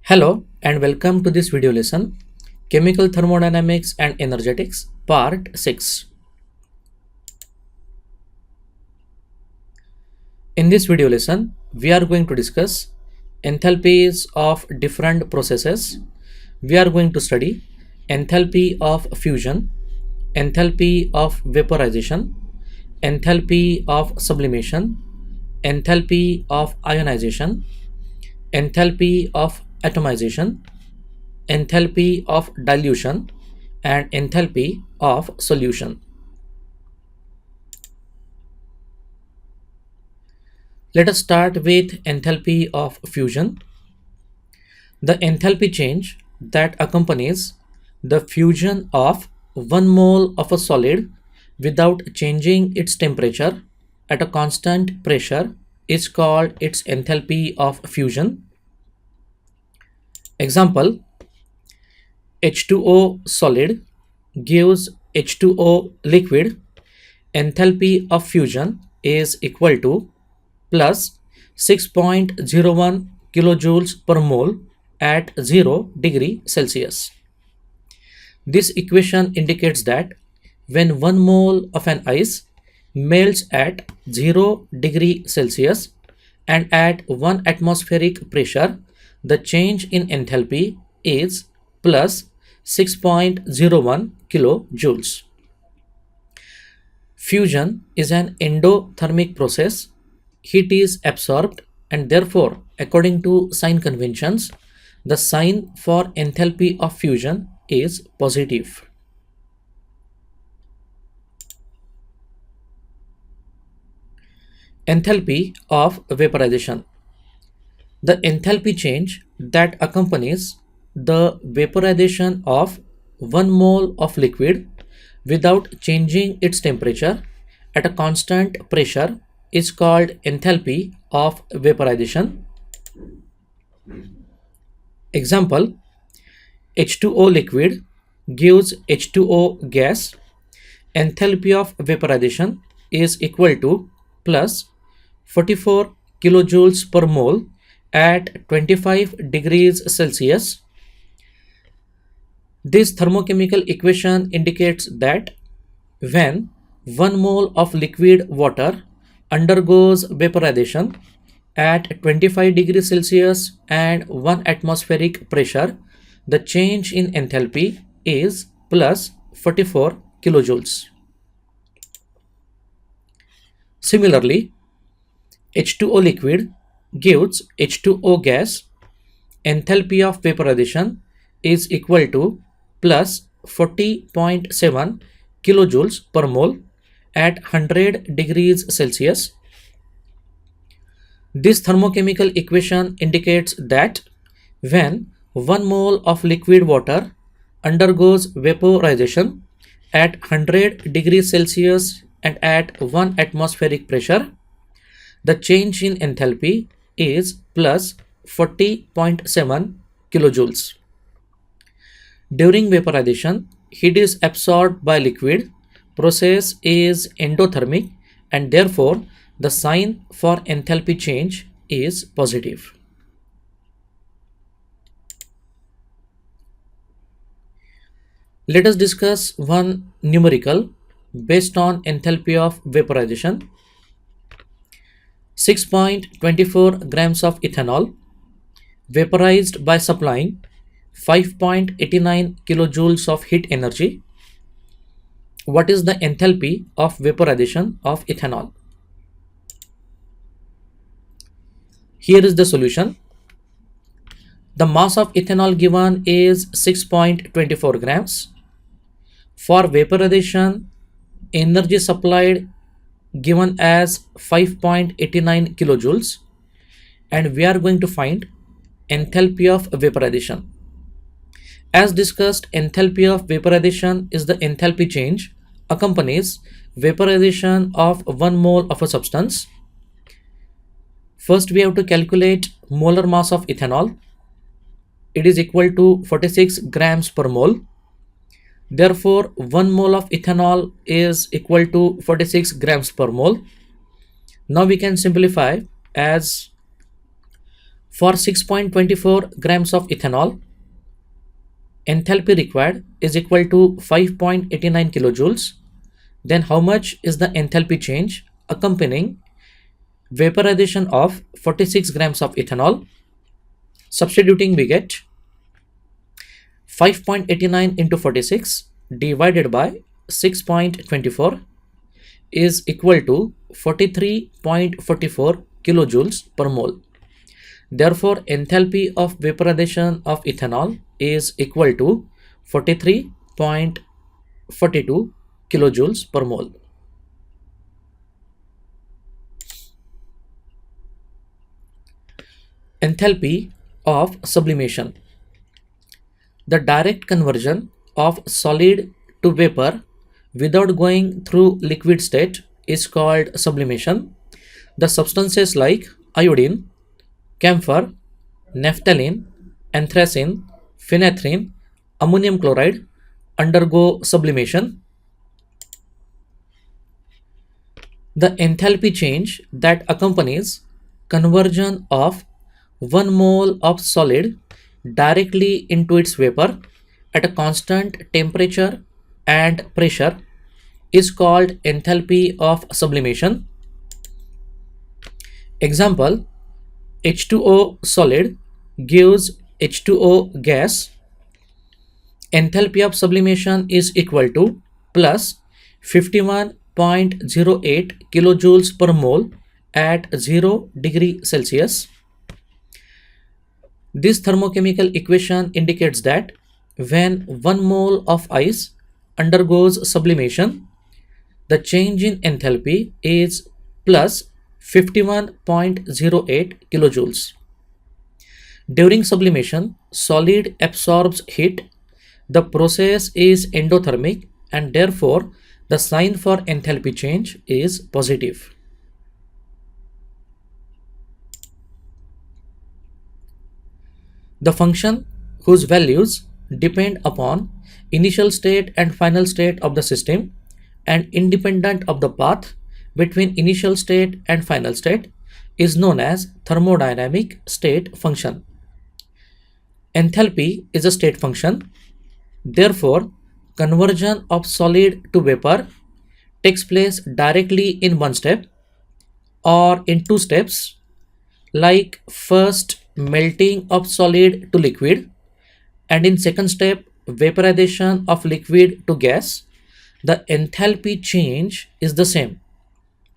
Hello and welcome to this video lesson, Chemical Thermodynamics and Energetics, Part 6. In this video lesson, we are going to discuss enthalpies of different processes. We are going to study enthalpy of fusion, enthalpy of vaporization, enthalpy of sublimation, enthalpy of ionization, enthalpy of atomization, enthalpy of dilution, and enthalpy of solution. Let us start with enthalpy of fusion. The enthalpy change that accompanies the fusion of 1 mole of a solid without changing its temperature at a constant pressure is called its enthalpy of fusion. Example: H2O solid gives H2O liquid. Enthalpy of fusion is equal to plus 6.01 kilojoules per mole at 0 degree Celsius. This equation indicates that when 1 mole of an ice melts at 0 degree Celsius and at 1 atmospheric pressure, the change in enthalpy is plus 6.01 kilojoules. Fusion is an endothermic process. Heat is absorbed and therefore, according to sign conventions, the sign for enthalpy of fusion is positive. Enthalpy of vaporization. The enthalpy change that accompanies the vaporization of 1 mole of liquid without changing its temperature at a constant pressure is called enthalpy of vaporization. Example: H2O liquid gives H2O gas. Enthalpy of vaporization is equal to plus 44 kilojoules per mole at 25 degrees Celsius. This thermochemical equation indicates that when 1 mole of liquid water undergoes vaporization at 25 degrees Celsius and 1 atmospheric pressure, the change in enthalpy is plus 44 kilojoules. Similarly, H2O liquid gives H2O gas. Enthalpy of vaporization is equal to plus 40.7 kilojoules per mole at 100 degrees Celsius. This thermochemical equation indicates that when 1 mole of liquid water undergoes vaporization at 100 degrees Celsius and at 1 atmospheric pressure, the change in enthalpy is plus 40.7 kilojoules. During vaporization, heat is absorbed by liquid. Process is endothermic and therefore the sign for enthalpy change is positive. Let us discuss one numerical based on enthalpy of vaporization. 6.24 grams of ethanol vaporized by supplying 5.89 kilojoules of heat energy. What is the enthalpy of vaporization of ethanol? Here is the solution. The mass of ethanol given is 6.24 grams. For vaporization, energy supplied given as 5.89 kilojoules, and we are going to find enthalpy of vaporization. As discussed, enthalpy of vaporization is the enthalpy change accompanies vaporization of 1 mole of a substance. First, we have to calculate molar mass of ethanol. It is equal to 46 grams per mole. Therefore, 1 mole of ethanol is equal to 46 grams per mole. Now we can simplify as For 6.24 grams of ethanol, enthalpy required is equal to 5.89 kilojoules. Then how much is the enthalpy change accompanying vaporization of 46 grams of ethanol? Substituting, we get 5.89 into 46 divided by 6.24 is equal to 43.44 kilojoules per mole. Therefore, enthalpy of vaporization of ethanol is equal to 43.42 kilojoules per mole. Enthalpy of sublimation. The direct conversion of solid to vapor without going through liquid state is called sublimation. The substances like iodine, camphor, naphthalene, anthracene, phenethrin, ammonium chloride undergo sublimation. The enthalpy change that accompanies conversion of 1 mole of solid directly into its vapor at a constant temperature and pressure is called enthalpy of sublimation. Example: H2O solid gives H2O gas. Enthalpy of sublimation is equal to plus 51.08 kilojoules per mole at 0 degree Celsius. This thermochemical equation indicates that when 1 mole of ice undergoes sublimation, the change in enthalpy is plus 51.08 kilojoules. During sublimation, solid absorbs heat. The process is endothermic and therefore the sign for enthalpy change is positive. The function whose values depend upon initial state and final state of the system and independent of the path between initial state and final state is known as thermodynamic state function. Enthalpy is a state function. Therefore, conversion of solid to vapor takes place directly in one step or in two steps, like first melting of solid to liquid and in second step vaporization of liquid to gas. The enthalpy change is the same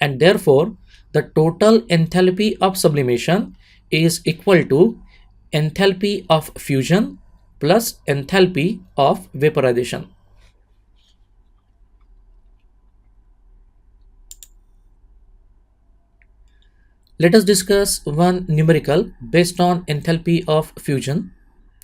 and therefore the total enthalpy of sublimation is equal to enthalpy of fusion plus enthalpy of vaporization. Let us discuss one numerical based on enthalpy of fusion,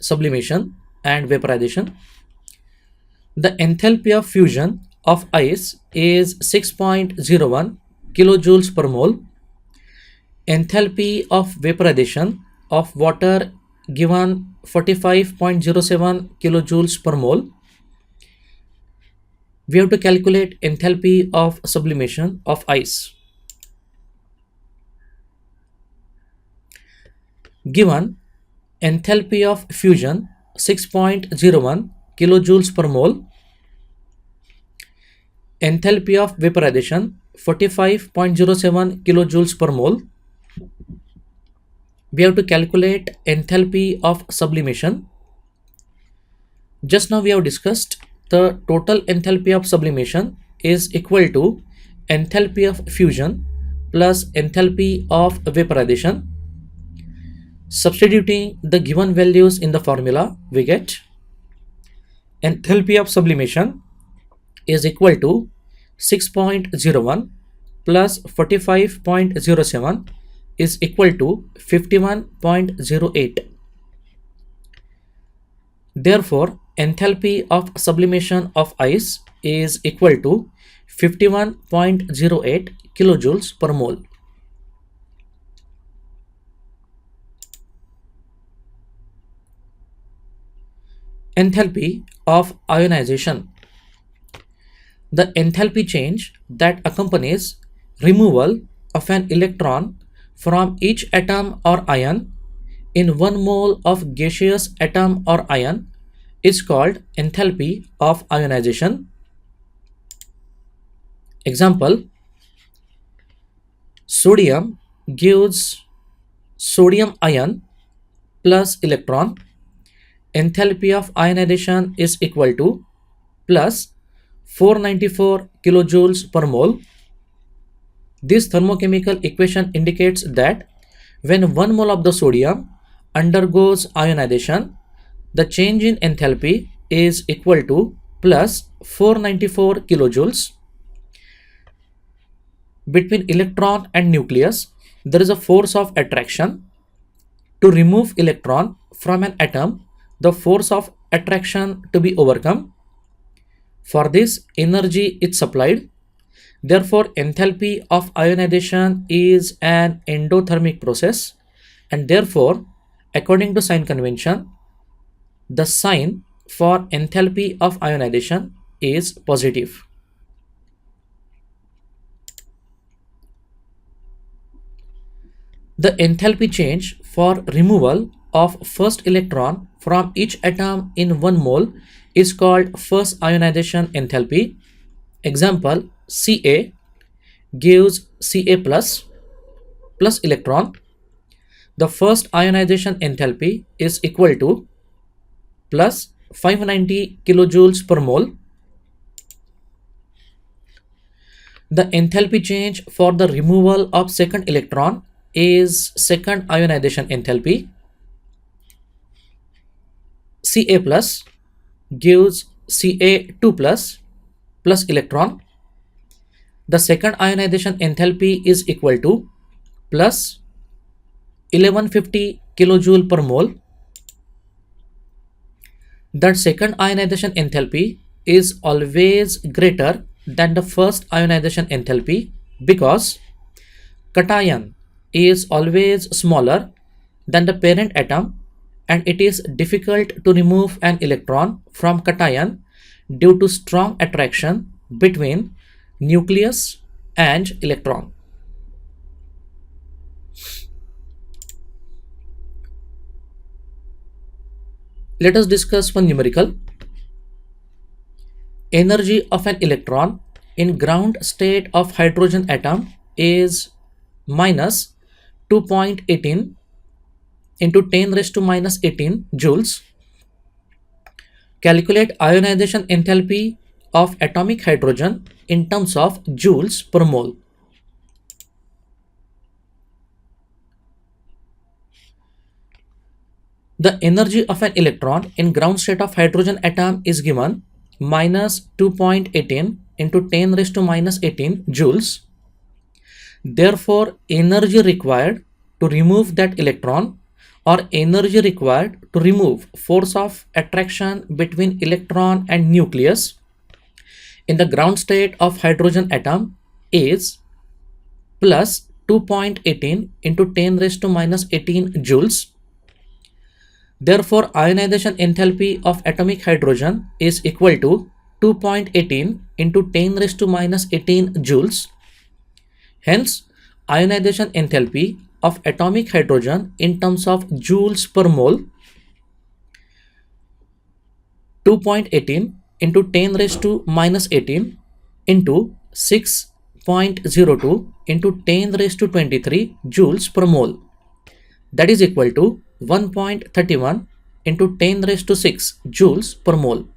sublimation and vaporization. The enthalpy of fusion of ice is 6.01 kilojoules per mole. Enthalpy of vaporization of water given 45.07 kilojoules per mole. We have to calculate enthalpy of sublimation of ice. Given enthalpy of fusion 6.01 kilojoules per mole, enthalpy of vaporization 45.07 kilojoules per mole, we have to calculate enthalpy of sublimation. Just now we have discussed the total enthalpy of sublimation is equal to enthalpy of fusion plus enthalpy of vaporization. Substituting the given values in the formula, we get enthalpy of sublimation is equal to 6.01 plus 45.07 is equal to 51.08. Therefore, enthalpy of sublimation of ice is equal to 51.08 kilojoules per mole. Enthalpy of ionization. The enthalpy change that accompanies removal of an electron from each atom or ion in 1 mole of gaseous atom or ion is called enthalpy of ionization. Example, sodium gives sodium ion plus electron. Enthalpy of ionization is equal to plus 494 kilojoules per mole. This thermochemical equation indicates that when 1 mole of the sodium undergoes ionization, the change in enthalpy is equal to plus 494 kilojoules. Between electron and nucleus, there is a force of attraction. To remove electron from an atom, the force of attraction to be overcome. For this, energy is supplied. Therefore, enthalpy of ionization is an endothermic process, and therefore, according to sign convention, the sign for enthalpy of ionization is positive. The enthalpy change for removal of first electron from each atom in 1 mole is called first ionization enthalpy. Example, Ca gives Ca plus electron. The first ionization enthalpy is equal to plus 590 kilojoules per mole. The enthalpy change for the removal of second electron is second ionization enthalpy. Ca plus gives Ca2 plus electron. The second ionization enthalpy is equal to plus 1150 kilojoule per mole. That second ionization enthalpy is always greater than the first ionization enthalpy because cation is always smaller than the parent atom, and it is difficult to remove an electron from cation due to strong attraction between nucleus and electron. Let us discuss one numerical. Energy of an electron in ground state of hydrogen atom is minus 2.18 into 10 raised to minus 18 joules. Calculate ionization enthalpy of atomic hydrogen in terms of joules per mole. The energy of an electron in ground state of hydrogen atom is given minus 2.18 into 10 raised to minus 18 joules. Therefore, energy required to remove that electron or energy required to remove force of attraction between electron and nucleus in the ground state of hydrogen atom is plus 2.18 into 10 raised to minus 18 joules. Therefore, ionization enthalpy of atomic hydrogen is equal to 2.18 into 10 raised to minus 18 joules. Hence, ionization enthalpy of atomic hydrogen in terms of joules per mole 2.18 into 10 raised to minus 18 into 6.02 into 10 raised to 23 joules per mole, that is equal to 1.31 into 10 raised to 6 joules per mole.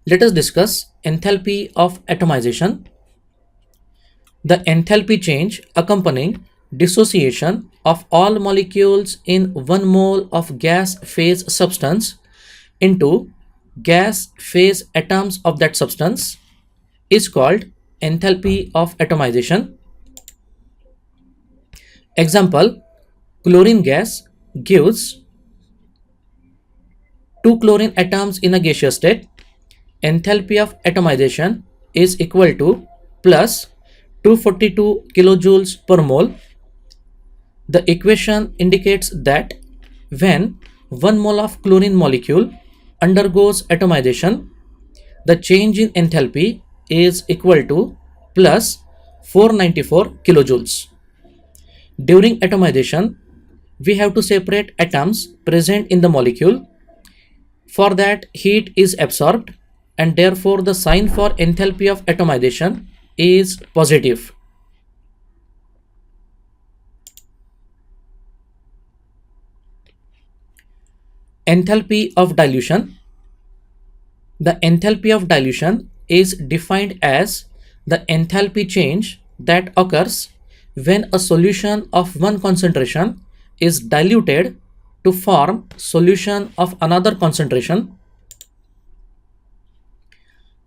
Let us discuss enthalpy of atomization. The enthalpy change accompanying dissociation of all molecules in 1 mole of gas phase substance into gas phase atoms of that substance is called enthalpy of atomization. Example, chlorine gas gives 2 chlorine atoms in a gaseous state. Enthalpy of atomization is equal to plus 242 kilojoules per mole. The equation indicates that when 1 mole of chlorine molecule undergoes atomization, the change in enthalpy is equal to plus 494 kilojoules. During atomization, we have to separate atoms present in the molecule. For that, heat is absorbed, and therefore the sign for enthalpy of atomization is positive. Enthalpy of dilution. The enthalpy of dilution is defined as the enthalpy change that occurs when a solution of one concentration is diluted to form solution of another concentration.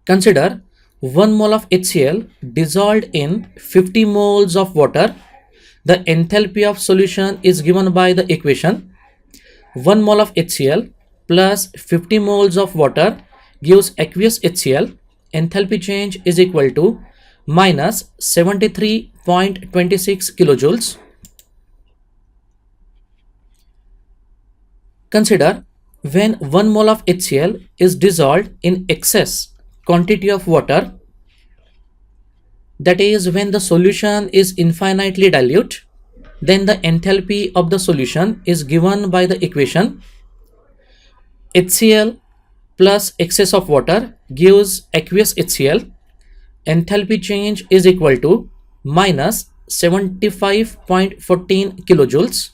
Consider 1 mole of HCl dissolved in 50 moles of water. The enthalpy of solution is given by the equation 1 mole of HCl plus 50 moles of water gives aqueous HCl. Enthalpy change is equal to minus 73.26 kilojoules. Consider when 1 mole of HCl is dissolved in excess quantity of water, that is when the solution is infinitely dilute, then the enthalpy of the solution is given by the equation HCl plus excess of water gives aqueous HCl. Enthalpy change is equal to minus 75.14 kilojoules.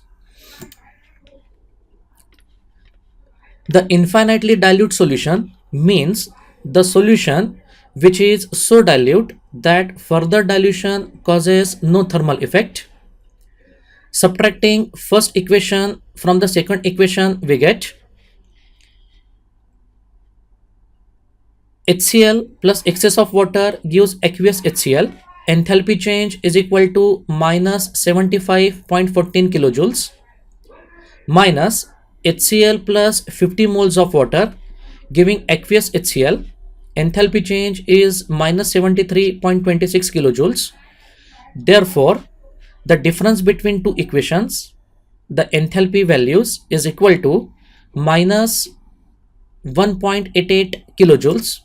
The infinitely dilute solution means the solution which is so dilute that further dilution causes no thermal effect. Subtracting first equation from the second equation, we get HCl plus excess of water gives aqueous HCl. Enthalpy change is equal to minus 75.14 kilojoules minus HCl plus 50 moles of water giving aqueous HCl. Enthalpy change is minus 73.26 kilojoules. Therefore, the difference between two equations, the enthalpy values is equal to minus 1.88 kilojoules.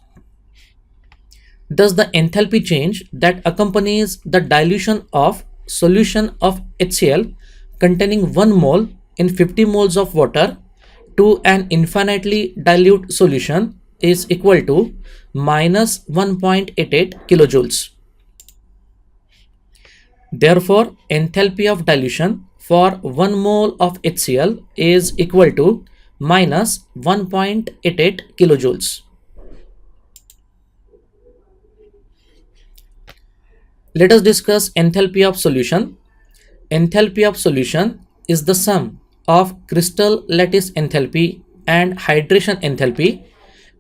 Thus, the enthalpy change that accompanies the dilution of solution of HCl containing 1 mole in 50 moles of water to an infinitely dilute solution is equal to minus 1.88 kilojoules. Therefore, enthalpy of dilution for 1 mole of HCl is equal to minus 1.88 kilojoules. Let us discuss enthalpy of solution. Enthalpy of solution is the sum of crystal lattice enthalpy and hydration enthalpy,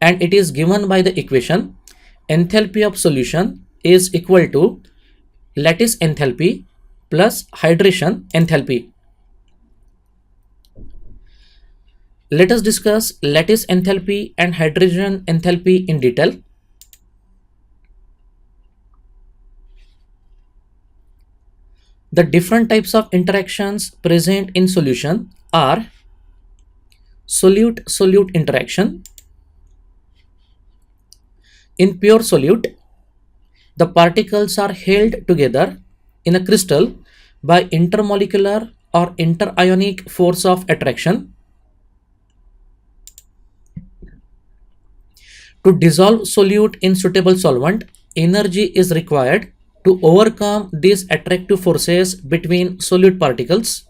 and it is given by the equation enthalpy of solution is equal to lattice enthalpy plus hydration enthalpy. Let us discuss lattice enthalpy and hydration enthalpy in detail. The different types of interactions present in solution are solute-solute interaction. In pure solute, the particles are held together in a crystal by intermolecular or interionic force of attraction. To dissolve solute in suitable solvent, energy is required to overcome these attractive forces between solute particles.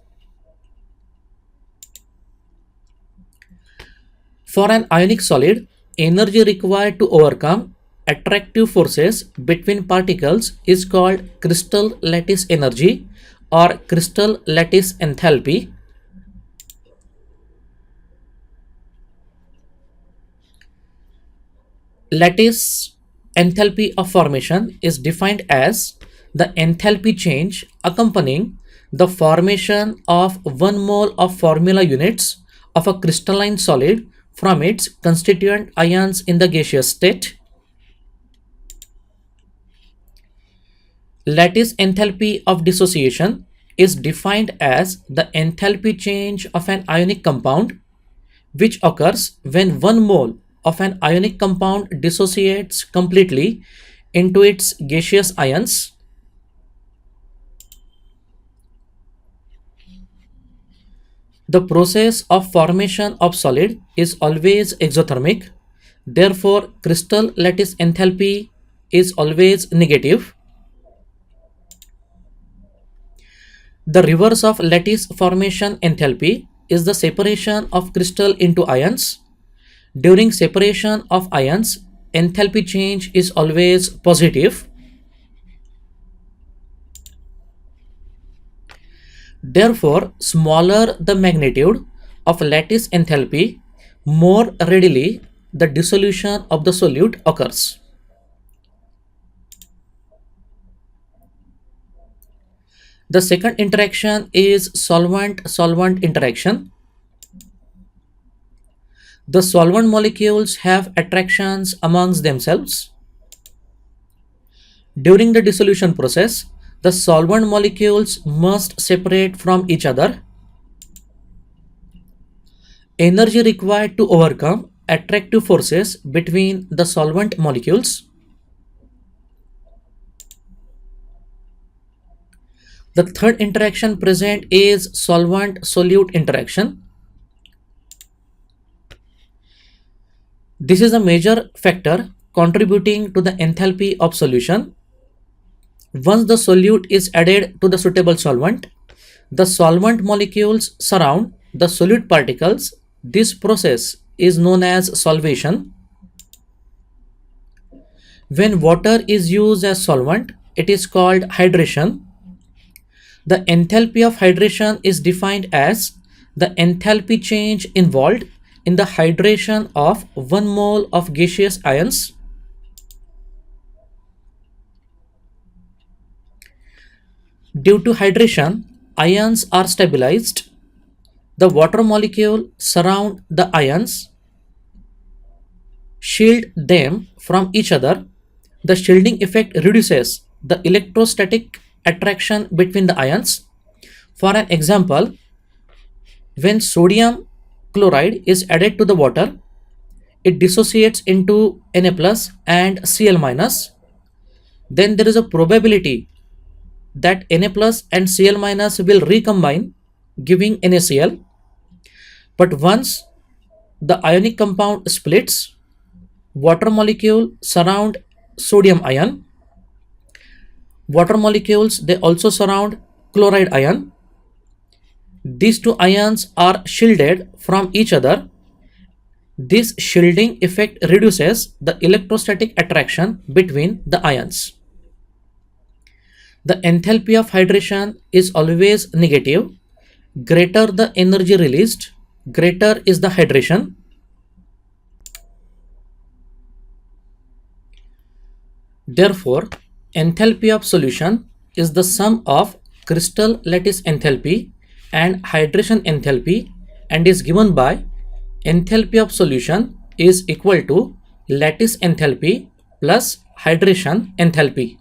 For an ionic solid, energy required to overcome attractive forces between particles is called crystal lattice energy or crystal lattice enthalpy. Lattice enthalpy of formation is defined as the enthalpy change accompanying the formation of 1 mole of formula units of a crystalline solid from its constituent ions in the gaseous state. Lattice enthalpy of dissociation is defined as the enthalpy change of an ionic compound which occurs when 1 mole of an ionic compound dissociates completely into its gaseous ions. The process of formation of solid is always exothermic. Therefore, crystal lattice enthalpy is always negative. The reverse of lattice formation enthalpy is the separation of crystal into ions. During separation of ions, enthalpy change is always positive. Therefore, smaller the magnitude of lattice enthalpy, more readily the dissolution of the solute occurs. The second interaction is solvent-solvent interaction. The solvent molecules have attractions amongst themselves. During the dissolution process, the solvent molecules must separate from each other. Energy required to overcome attractive forces between the solvent molecules. The third interaction present is solvent-solute interaction. This is a major factor contributing to the enthalpy of solution. Once the solute is added to the suitable solvent, the solvent molecules surround the solute particles. This process is known as solvation. When water is used as solvent, it is called hydration. The enthalpy of hydration is defined as the enthalpy change involved in the hydration of 1 mole of gaseous ions. Due to hydration, ions are stabilized. The water molecule surround the ions, shield them from each other. The shielding effect reduces the electrostatic attraction between the ions. For an example, when sodium chloride is added to the water, it dissociates into Na plus and Cl minus. Then there is a probability that Na plus and Cl minus will recombine, giving NaCl. But once the ionic compound splits, water molecule surround sodium ion. Water molecules, they also surround chloride ion. These two ions are shielded from each other. This shielding effect reduces the electrostatic attraction between the ions. The enthalpy of hydration is always negative. Greater the energy released, greater is the hydration. Therefore, enthalpy of solution is the sum of crystal lattice enthalpy and hydration enthalpy and is given by enthalpy of solution is equal to lattice enthalpy plus hydration enthalpy.